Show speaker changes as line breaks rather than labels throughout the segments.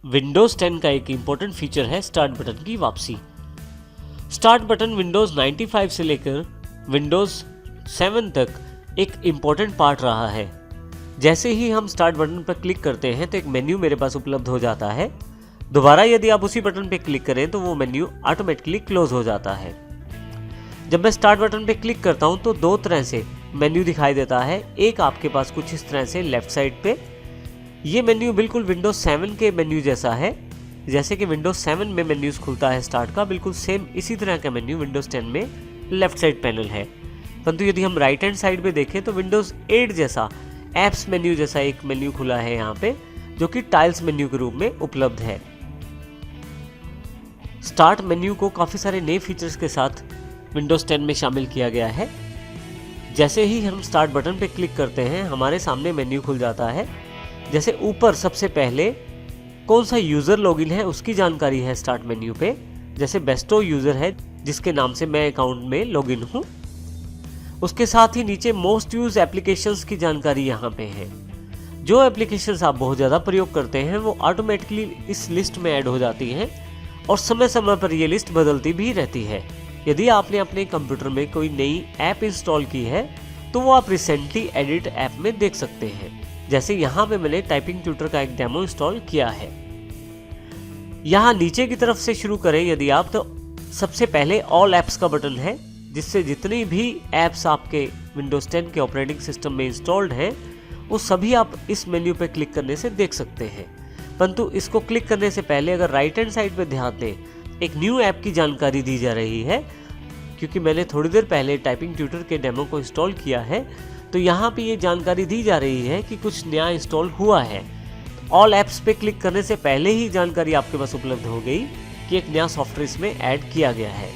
Windows 10 का एक important feature है स्टार्ट बटन की वापसी। स्टार्ट बटन विंडोज़ 95 से लेकर विंडोज़ 7 तक एक इम्पोर्टेंट पार्ट रहा है। जैसे ही हम स्टार्ट बटन पर क्लिक करते हैं तो एक मेन्यू मेरे पास उपलब्ध हो जाता है। दोबारा यदि आप उसी बटन पर क्लिक करें तो वो मेन्यू ऑटोमेटिकली क्लोज हो जाता है। जब मैं स्टार्ट बटन पर क्लिक करता हूं तो दो तरह से मेन्यू दिखाई देता है। एक आपके पास कुछ इस तरह से लेफ्ट साइड पे, ये मेन्यू बिल्कुल विंडोज 7 के मेन्यू जैसा है। जैसे कि विंडोज 7 में मेन्यूज खुलता है स्टार्ट का, बिल्कुल सेम इसी तरह का मेन्यू विंडोज 10 में लेफ्ट साइड पैनल है। परंतु यदि हम राइट हैंड साइड पे देखें तो विंडोज 8 जैसा एप्स मेन्यू जैसा एक मेन्यू खुला है यहाँ पे, जो कि टाइल्स मेन्यू के रूप में उपलब्ध है। स्टार्ट मेन्यू को काफ़ी सारे नए फीचर्स के साथ विंडोज 10 में शामिल किया गया है। जैसे ही हम स्टार्ट बटन पे क्लिक करते हैं हमारे सामने मेन्यू खुल जाता है। जैसे ऊपर सबसे पहले कौन सा यूज़र लॉगिन है उसकी जानकारी है स्टार्ट मेन्यू पे। जैसे बेस्टो यूज़र है जिसके नाम से मैं अकाउंट में लॉगिन हूँ। उसके साथ ही नीचे मोस्ट यूज एप्लीकेशंस की जानकारी यहाँ पे है। जो एप्लीकेशंस आप बहुत ज़्यादा प्रयोग करते हैं वो ऑटोमेटिकली इस लिस्ट में ऐड हो जाती हैं और समय समय पर ये लिस्ट बदलती भी रहती है। यदि आपने अपने कंप्यूटर में कोई नई ऐप इंस्टॉल की है तो वो आप रिसेंटली एडिट ऐप में देख सकते हैं। जैसे यहाँ पे मैंने टाइपिंग ट्यूटर का एक डेमो इंस्टॉल किया है। यहाँ नीचे की तरफ से शुरू करें यदि आप, तो सबसे पहले ऑल एप्स का बटन है, जिससे जितनी भी ऐप्स आपके विंडोज 10 के ऑपरेटिंग सिस्टम में इंस्टॉल्ड हैं वो सभी आप इस मेन्यू पे क्लिक करने से देख सकते हैं। परंतु इसको क्लिक करने से पहले अगर राइट हैंड साइड पे ध्यान दें, एक न्यू ऐप की जानकारी दी जा रही है। क्योंकि मैंने थोड़ी देर पहले टाइपिंग ट्यूटर के डेमो को इंस्टॉल किया है तो यहाँ पे ये जानकारी दी जा रही है कि कुछ नया इंस्टॉल हुआ है। ऑल ऐप्स पे क्लिक करने से पहले ही जानकारी आपके पास उपलब्ध हो गई कि एक नया सॉफ्टवेयर इसमें ऐड किया गया है।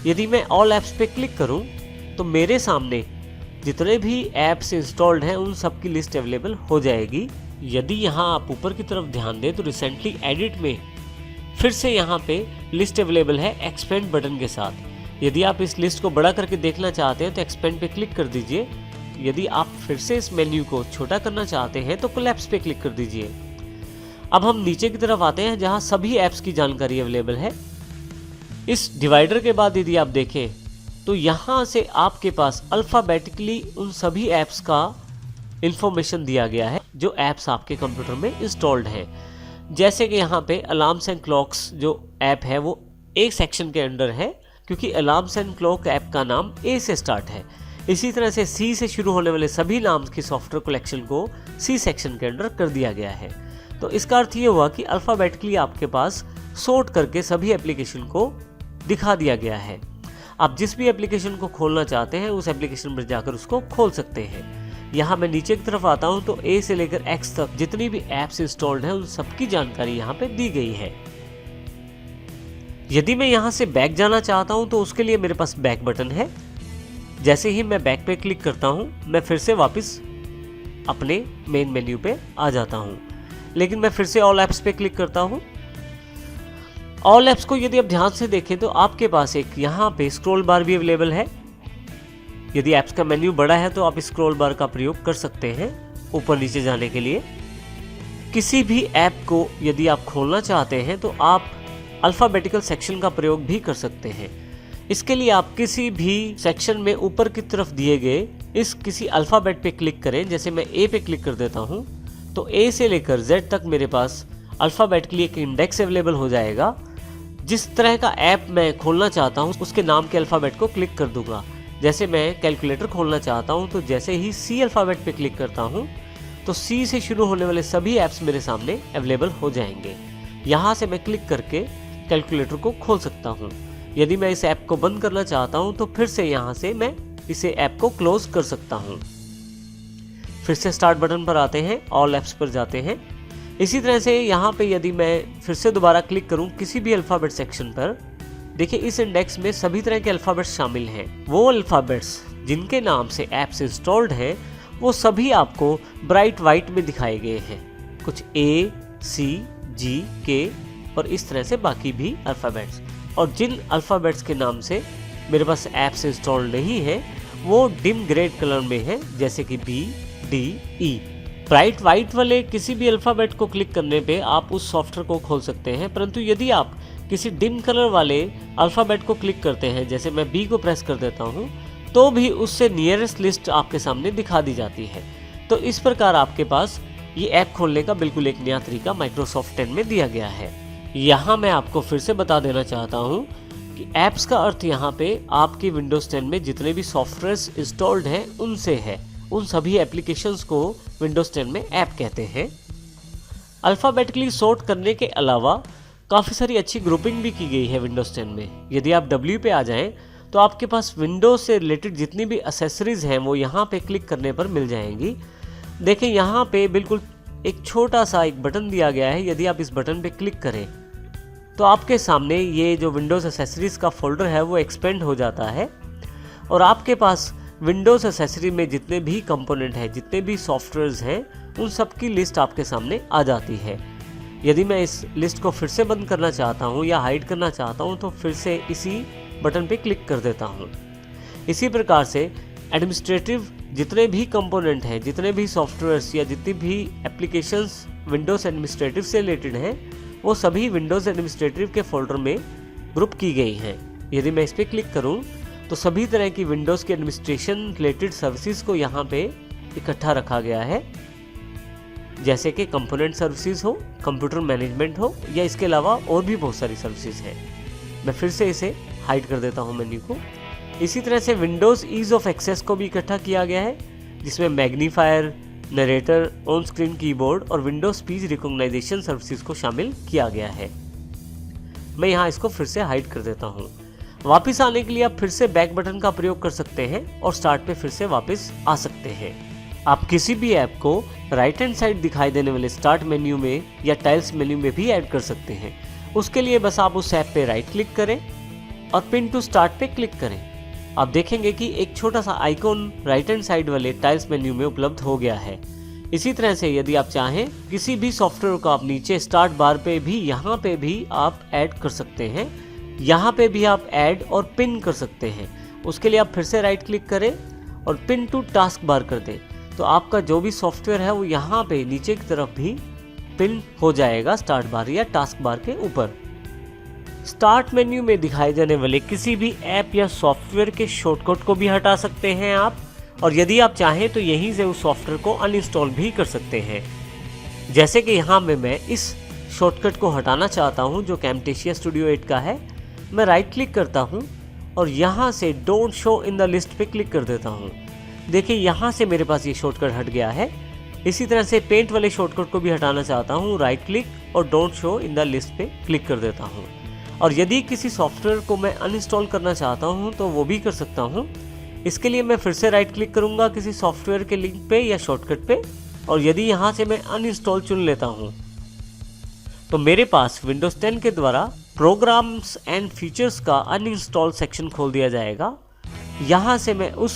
यदि मैं ऑल ऐप्स पे क्लिक करूं तो मेरे सामने जितने भी ऐप्स इंस्टॉल्ड हैं उन सब की लिस्ट अवेलेबल हो जाएगी। यदि यहाँ आप ऊपर की तरफ ध्यान दें तो रिसेंटली एडिट में फिर से यहाँ पे लिस्ट अवेलेबल है एक्सपेंड बटन के साथ। यदि आप इस लिस्ट को बड़ा करके देखना चाहते हैं तो एक्सपेंड पे क्लिक कर दीजिए। यदि आप फिर से इस मेन्यू को छोटा करना चाहते हैं तो कोलैप्स पे क्लिक कर दीजिए। अब हम नीचे की तरफ आते हैं जहां सभी ऐप्स की जानकारी अवेलेबल है। इस डिवाइडर के बाद यदि आप देखें तो यहां से आपके पास अल्फाबेटिकली उन सभी ऐप्स का इंफॉर्मेशन दिया गया है जो ऐप्स आपके कंप्यूटर में इंस्टॉल्ड हैं। जैसे कि यहाँ पे अलार्म्स एंड क्लॉक्स जो ऐप है वो एक सेक्शन के अंडर है, क्योंकि अलार्म्स एंड क्लॉक ऐप का नाम ए से स्टार्ट है। इसी तरह से सी से शुरू होने वाले सभी नाम की सॉफ्टवेयर कलेक्शन को सी सेक्शन के अंडर कर दिया गया है। तो इसका अर्थ ये हुआ कि अल्फाबेटिकली आपके पास सॉर्ट करके सभी एप्लीकेशन को दिखा दिया गया है। आप जिस भी एप्लीकेशन को खोलना चाहते हैं उस एप्लीकेशन पर जाकर उसको खोल सकते हैं। यहाँ मैं नीचे की तरफ आता हूँ तो ए से लेकर एक्स तक जितनी भी ऐप्स इंस्टॉल्ड हैं उन सबकी जानकारी यहाँ पे दी गई है। यदि मैं यहाँ से बैक जाना चाहता हूँ तो उसके लिए मेरे पास बैक बटन है। जैसे ही मैं बैक पे क्लिक करता हूँ मैं फिर से वापस अपने मेन मेन्यू पे आ जाता हूँ। लेकिन मैं फिर से ऑल ऐप्स पे क्लिक करता हूँ। ऑल ऐप्स को यदि आप ध्यान से देखें तो आपके पास एक यहाँ पे स्क्रॉल बार भी अवेलेबल है। यदि ऐप्स का मेन्यू बड़ा है तो आप स्क्रॉल बार का प्रयोग कर सकते हैं ऊपर नीचे जाने के लिए। किसी भी ऐप को यदि आप खोलना चाहते हैं तो आप अल्फाबेटिकल सेक्शन का प्रयोग भी कर सकते हैं। इसके लिए आप किसी भी सेक्शन में ऊपर की तरफ दिए गए इस किसी अल्फाबेट पे क्लिक करें। जैसे मैं ए पे क्लिक कर देता हूं तो ए से लेकर जेड तक मेरे पास अल्फाबेट के लिए एक इंडेक्स अवेलेबल हो जाएगा। जिस तरह का ऐप मैं खोलना चाहता हूं उसके नाम के अल्फाबेट को क्लिक कर दूंगा। जैसे मैं कैलकुलेटर खोलना चाहता हूं तो जैसे ही सी अल्फाबेट पे क्लिक करता हूं तो सी से शुरू होने वाले सभी ऐप्स मेरे सामने अवेलेबल हो जाएंगे। यहाँ से मैं क्लिक करके कैलकुलेटर को खोल सकता हूँ। यदि मैं इस ऐप को बंद करना चाहता हूं तो फिर से यहाँ से मैं इसे ऐप को क्लोज कर सकता हूं। फिर से स्टार्ट बटन पर आते हैं, ऑल ऐप्स पर जाते हैं। इसी तरह से यहाँ पे यदि मैं फिर से दोबारा क्लिक करूं किसी भी अल्फाबेट सेक्शन पर, देखिए इस इंडेक्स में सभी तरह के अल्फाबेट्स शामिल हैं। वो अल्फाबेट्स जिनके नाम से ऐप्स इंस्टॉल्ड हैं वो सभी आपको ब्राइट वाइट में दिखाए गए हैं। कुछ ए, सी, जी, के और इस तरह से बाकी भी अल्फाबेट्स। और जिन अल्फ़ाबेट्स के नाम से मेरे पास ऐप्स इंस्टॉल नहीं है वो डिम ग्रेड कलर में है, जैसे कि बी, डी, ई। ब्राइट वाइट वाले किसी भी अल्फ़ाबेट को क्लिक करने पे आप उस सॉफ्टवेयर को खोल सकते हैं, परंतु यदि आप किसी डिम कलर वाले अल्फ़ाबेट को क्लिक करते हैं, जैसे मैं बी को प्रेस कर देता हूँ, तो भी उससे नियरेस्ट लिस्ट आपके सामने दिखा दी जाती है। तो इस प्रकार आपके पास ये ऐप खोलने का बिल्कुल एक नया तरीका माइक्रोसॉफ्ट 10 में दिया गया है। यहाँ मैं आपको फिर से बता देना चाहता हूँ कि ऐप्स का अर्थ यहाँ पे आपकी विंडोज़ 10 में जितने भी सॉफ्टवेयर्स इंस्टॉल्ड हैं उनसे है। उन सभी एप्लीकेशंस को विंडोज़ 10 में ऐप कहते हैं। अल्फ़ाबेटिकली सॉर्ट करने के अलावा काफ़ी सारी अच्छी ग्रुपिंग भी की गई है विंडोज़ 10 में। यदि आप W पे आ जाएं तो आपके पास विंडोज़ से रिलेटेड जितनी भी एसेसरीज़ हैं वो यहाँ पे क्लिक करने पर मिल जाएंगी। देखें यहाँ पे बिल्कुल एक छोटा सा एक बटन दिया गया है। यदि आप इस बटन पे क्लिक करें तो आपके सामने ये जो विंडोज़ एसेसरीज़ का फोल्डर है वो एक्सपेंड हो जाता है और आपके पास विंडोज़ एसेसरी में जितने भी कंपोनेंट हैं, जितने भी सॉफ्टवेयर्स हैं, उन सब की लिस्ट आपके सामने आ जाती है। यदि मैं इस लिस्ट को फिर से बंद करना चाहता हूँ या हाइड करना चाहता हूँ तो फिर से इसी बटन पे क्लिक कर देता हूँ। इसी प्रकार से एडमिनिस्ट्रेटिव जितने भी कंपोनेंट हैं, जितने भी सॉफ्टवेयर्स या जितनी भी एप्लीकेशंस विंडोज़ एडमिनिस्ट्रेटिव से रिलेटेड हैं, वो सभी विंडोज़ एडमिनिस्ट्रेटिव के फोल्डर में ग्रुप की गई हैं। यदि मैं इस पर क्लिक करूँ तो सभी तरह की विंडोज़ के एडमिनिस्ट्रेशन रिलेटेड सर्विसेज को यहाँ पे इकट्ठा रखा गया है, जैसे कि कंपोनेंट सर्विसेज हो, कंप्यूटर मैनेजमेंट हो या इसके अलावा और भी बहुत सारी सर्विसेज हैं। मैं फिर से इसे हाइड कर देता हूँ मेन्यू को। इसी तरह से विंडोज़ ईज़ ऑफ एक्सेस को भी इकट्ठा किया गया है, जिसमें magnifier, narrator, on screen keyboard और विंडोज स्पीच रिकॉग्नाइजेशन सर्विसेज को शामिल किया गया है। मैं यहाँ इसको फिर से हाइड कर देता हूँ। वापस आने के लिए आप फिर से बैक बटन का प्रयोग कर सकते हैं और स्टार्ट पे फिर से वापस आ सकते हैं। आप किसी भी ऐप को राइट हैंड साइड दिखाई देने वाले स्टार्ट मेन्यू में या टाइल्स मेन्यू में भी ऐड कर सकते हैं। उसके लिए बस आप उस ऐप पे राइट क्लिक करें और पिन टू स्टार्ट पे क्लिक करें। आप देखेंगे कि एक छोटा सा आइकॉन राइट हैंड साइड वाले टाइल्स मेन्यू में उपलब्ध हो गया है। इसी तरह से यदि आप चाहें किसी भी सॉफ्टवेयर को आप नीचे स्टार्ट बार पे भी यहाँ पे भी आप ऐड कर सकते हैं। यहाँ पे भी आप ऐड और पिन कर सकते हैं। उसके लिए आप फिर से राइट क्लिक करें और पिन टू टास्क बार कर दें, तो आपका जो भी सॉफ्टवेयर है वो यहाँ पे नीचे की तरफ भी पिन हो जाएगा स्टार्ट बार या टास्क बार के ऊपर। स्टार्ट मेन्यू में दिखाए जाने वाले किसी भी ऐप या सॉफ्टवेयर के शॉर्टकट को भी हटा सकते हैं आप, और यदि आप चाहें तो यहीं से उस सॉफ्टवेयर को अनइंस्टॉल भी कर सकते हैं। जैसे कि यहाँ में मैं इस शॉर्टकट को हटाना चाहता हूँ जो कैमटेशिया स्टूडियो 8 का है। मैं राइट क्लिक करता हूँ और यहाँ से don't show in the list पे क्लिक कर देता हूँ। देखिए यहाँ से मेरे पास ये शॉर्टकट हट गया है। इसी तरह से पेंट वाले शॉर्टकट को भी हटाना चाहता हूँ, राइट क्लिक और don't show in the list पे क्लिक कर देता हूँ। और यदि किसी सॉफ्टवेयर को मैं अनइंस्टॉल करना चाहता हूँ तो वो भी कर सकता हूँ। इसके लिए मैं फिर से राइट क्लिक करूँगा किसी सॉफ्टवेयर के लिंक पे या शॉर्टकट पे, और यदि यहाँ से मैं अनइंस्टॉल चुन लेता हूँ तो मेरे पास विंडोज़ 10 के द्वारा प्रोग्राम्स एंड फीचर्स का अनइंस्टॉल सेक्शन खोल दिया जाएगा। यहाँ से मैं उस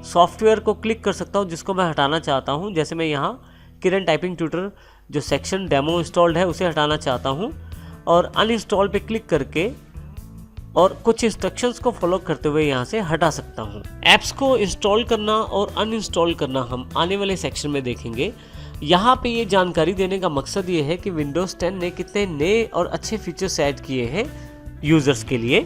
सॉफ्टवेयर को क्लिक कर सकता हूँ जिसको मैं हटाना चाहता हूँ। जैसे मैं यहाँ किरण टाइपिंग ट्यूटर जो सेक्शन डेमो इंस्टॉल्ड है उसे हटाना चाहता हूँ और अनइंस्टॉल पे क्लिक करके और कुछ इंस्ट्रक्शंस को फॉलो करते हुए यहाँ से हटा सकता हूँ। ऐप्स को इंस्टॉल करना और अनइंस्टॉल करना हम आने वाले सेक्शन में देखेंगे। यहाँ पे ये जानकारी देने का मकसद ये है कि विंडोज़ 10 ने कितने नए और अच्छे फीचर्स ऐड किए हैं यूज़र्स के लिए।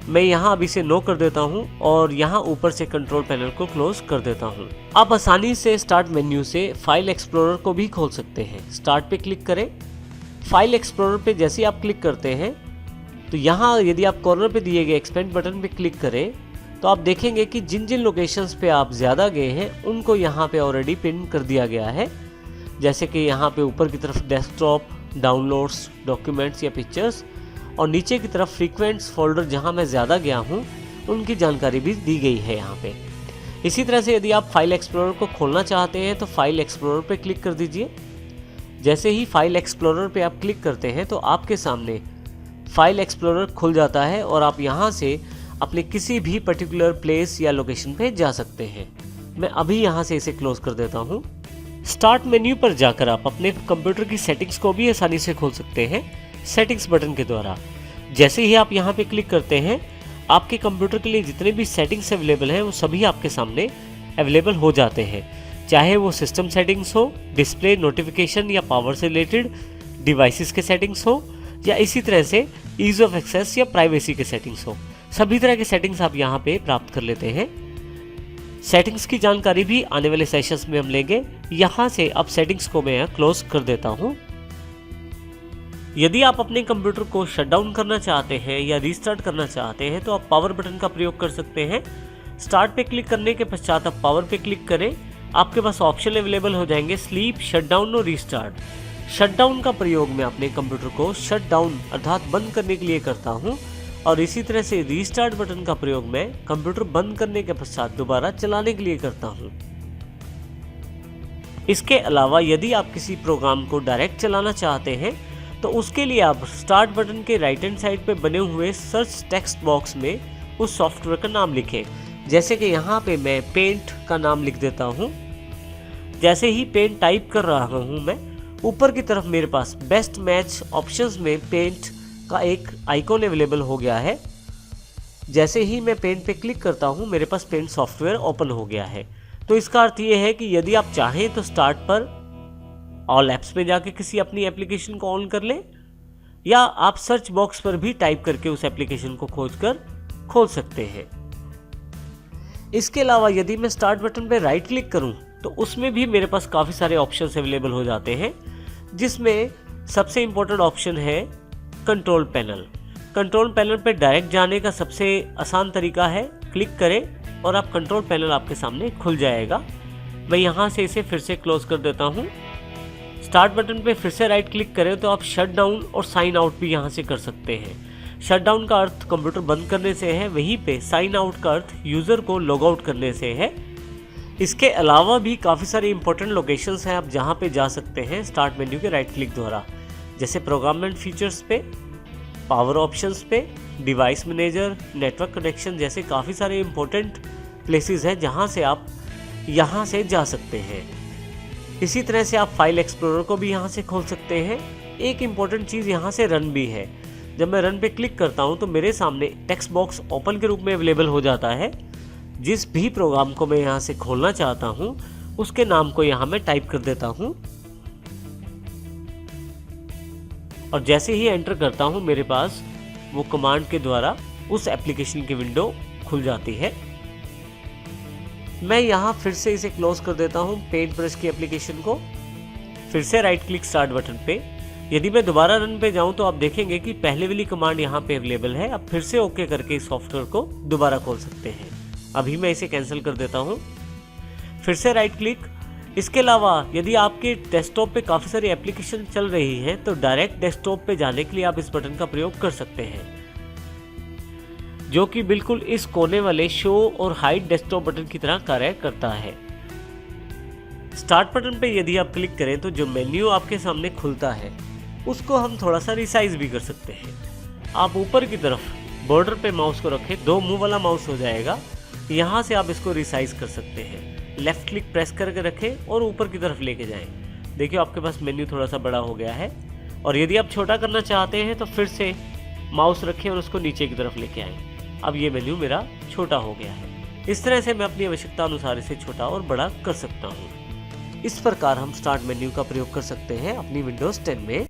मैं यहाँ अभी से नो कर देता हूँ और यहाँ ऊपर से कंट्रोल पैनल को क्लोज कर देता हूँ। आप आसानी से स्टार्ट मेन्यू से फाइल एक्सप्लोरर को भी खोल सकते हैं। स्टार्ट पे क्लिक करें। फाइल एक्सप्लोरर पे जैसे आप क्लिक करते हैं तो यहाँ यदि आप कॉर्नर पे दिए गए एक्सपेंड बटन पे क्लिक करें तो आप देखेंगे कि जिन जिन लोकेशंस पे आप ज़्यादा गए हैं उनको यहाँ पे ऑलरेडी पिन कर दिया गया है। जैसे कि यहाँ पे ऊपर की तरफ डेस्कटॉप, डाउनलोड्स, डॉक्यूमेंट्स या पिक्चर्स, और नीचे की तरफ फ्रीक्वेंट्स फोल्डर जहाँ मैं ज़्यादा गया हूँ उनकी जानकारी भी दी गई है यहाँ पे। इसी तरह से यदि आप फाइल एक्सप्लोरर को खोलना चाहते हैं तो फाइल एक्सप्लोरर पे क्लिक कर दीजिए। जैसे ही फाइल एक्सप्लोरर पे आप क्लिक करते हैं तो आपके सामने फाइल एक्सप्लोरर खुल जाता है और आप यहाँ से अपने किसी भी पर्टिकुलर प्लेस या लोकेशन पे जा सकते हैं। मैं अभी यहाँ से इसे क्लोज कर देता हूँ। स्टार्ट मेन्यू पर जाकर आप अपने कंप्यूटर की सेटिंग्स को भी आसानी से खोल सकते हैं सेटिंग्स बटन के द्वारा। जैसे ही आप यहाँ पे क्लिक करते हैं आपके कंप्यूटर के लिए जितने भी सेटिंग्स अवेलेबल हैं वो सभी आपके सामने अवेलेबल हो जाते हैं। चाहे वो सिस्टम सेटिंग्स हो, डिस्प्ले, नोटिफिकेशन या पावर से रिलेटेड डिवाइसेस के सेटिंग्स हो, या इसी तरह से ईज ऑफ एक्सेस या प्राइवेसी के सेटिंग्स हो। सभी तरह के सेटिंग्स आप यहाँ पे प्राप्त कर लेते हैं। सेटिंग्स की जानकारी भी आने वाले सेशंस में हम लेंगे। यहाँ से अब सेटिंग्स को मैं क्लोज कर देता हूँ। यदि आप अपने कंप्यूटर को शट डाउन करना चाहते हैं या रीस्टार्ट करना चाहते हैं तो आप पावर बटन का प्रयोग कर सकते हैं। स्टार्ट पे क्लिक करने के पश्चात आप पावर पे क्लिक करें। आपके पास ऑप्शन अवेलेबल हो जाएंगे स्लीप, शट डाउन और रीस्टार्ट। शट डाउन का प्रयोग मैं अपने कंप्यूटर को शट डाउन अर्थात बंद करने के लिए करता हूं, और इसी तरह से रीस्टार्ट बटन का प्रयोग मैं कंप्यूटर बंद करने के पश्चात दोबारा चलाने के लिए करता हूं। इसके अलावा यदि आप किसी प्रोग्राम को डायरेक्ट चलाना चाहते हैं तो उसके लिए आप स्टार्ट बटन के राइट हैंड साइड पे बने हुए सर्च टेक्स्ट बॉक्स में उस सॉफ्टवेयर का नाम लिखें। जैसे कि यहाँ पे मैं पेंट का नाम लिख देता हूँ। जैसे ही पेंट टाइप कर रहा हूँ मैं, ऊपर की तरफ मेरे पास बेस्ट मैच ऑप्शंस में पेंट का एक आइकॉन अवेलेबल हो गया है। जैसे ही मैं पेंट पे क्लिक करता हूँ मेरे पास पेंट सॉफ्टवेयर ओपन हो गया है। तो इसका अर्थ ये है कि यदि आप चाहें तो स्टार्ट पर ऑल ऐप्स में जाके किसी अपनी एप्लीकेशन को ऑन कर लें, या आप सर्च बॉक्स पर भी टाइप करके उस एप्लीकेशन को खोल सकते हैं। इसके अलावा यदि मैं स्टार्ट बटन पर राइट क्लिक करूं तो उसमें भी मेरे पास काफ़ी सारे ऑप्शंस अवेलेबल हो जाते हैं, जिसमें सबसे इम्पोर्टेंट ऑप्शन है कंट्रोल पैनल। कंट्रोल पैनल पे डायरेक्ट जाने का सबसे आसान तरीका है, क्लिक करें और आप कंट्रोल पैनल आपके सामने खुल जाएगा। मैं यहाँ से इसे फिर से क्लोज कर देता हूँ। स्टार्ट बटन पे फिर से राइट क्लिक करें तो आप शट डाउन और साइन आउट भी यहाँ से कर सकते हैं। शट डाउन का अर्थ कंप्यूटर बंद करने से है, वहीं पे साइन आउट का अर्थ यूज़र को लॉग आउट करने से है। इसके अलावा भी काफ़ी सारे इंपॉर्टेंट लोकेशंस हैं आप जहाँ पे जा सकते हैं स्टार्ट मेन्यू के राइट क्लिक द्वारा, जैसे प्रोग्राम एंड फीचर्स पे, पावर ऑप्शंस पे, डिवाइस मैनेजर, नेटवर्क कनेक्शन जैसे काफ़ी सारे इंपॉर्टेंट प्लेसेस हैं जहाँ से आप यहाँ से जा सकते हैं। इसी तरह से आप फाइल एक्सप्लोरर को भी यहाँ से खोल सकते हैं। एक इम्पॉर्टेंट चीज़ यहाँ से रन भी है। जब मैं रन पे क्लिक करता हूँ तो मेरे सामने टेक्स्ट बॉक्स ओपन के रूप में अवेलेबल हो जाता है। जिस भी प्रोग्राम को मैं यहाँ से खोलना चाहता हूँ उसके नाम को यहाँ मैं टाइप कर देता हूँ, और जैसे ही एंटर करता हूँ मेरे पास वो कमांड के द्वारा उस एप्लीकेशन की विंडो खुल जाती है। मैं यहाँ फिर से इसे क्लोज कर देता हूँ पेंट ब्रश की एप्लीकेशन को। फिर से राइट क्लिक स्टार्ट बटन पे। यदि मैं दोबारा रन पे जाऊँ तो आप देखेंगे कि पहले वाली कमांड यहाँ पे अवेलेबल है। आप फिर से ओके करके इस सॉफ्टवेयर को दोबारा खोल सकते हैं। अभी मैं इसे कैंसिल कर देता हूँ। फिर से राइट क्लिक। इसके अलावा यदि आपके डेस्कटॉप पे काफ़ी सारी एप्लीकेशन चल रही हैं तो डायरेक्ट डेस्कटॉप पे जाने के लिए आप इस बटन का प्रयोग कर सकते हैं, जो कि बिल्कुल इस कोने वाले शो और हाइड डेस्कटॉप बटन की तरह कार्य करता है। स्टार्ट बटन पे यदि आप क्लिक करें तो जो मेन्यू आपके सामने खुलता है उसको हम थोड़ा सा रिसाइज भी कर सकते हैं। आप ऊपर की तरफ बॉर्डर पे माउस को रखें, 2 मुंह वाला माउस हो जाएगा। यहाँ से आप इसको रिसाइज कर सकते हैं। लेफ्ट क्लिक प्रेस करके रखें और ऊपर की तरफ लेके जाएं। देखिए आपके पास मेन्यू थोड़ा सा बड़ा हो गया है। और यदि आप छोटा करना चाहते हैं तो फिर से माउस रखें और उसको नीचे की तरफ लेके आएँ। अब ये मेन्यू मेरा छोटा हो गया है। इस तरह से मैं अपनी आवश्यकता अनुसार इसे छोटा और बड़ा कर सकता हूँ। इस प्रकार हम स्टार्ट मेन्यू का प्रयोग कर सकते हैं अपनी विंडोज़ 10 में।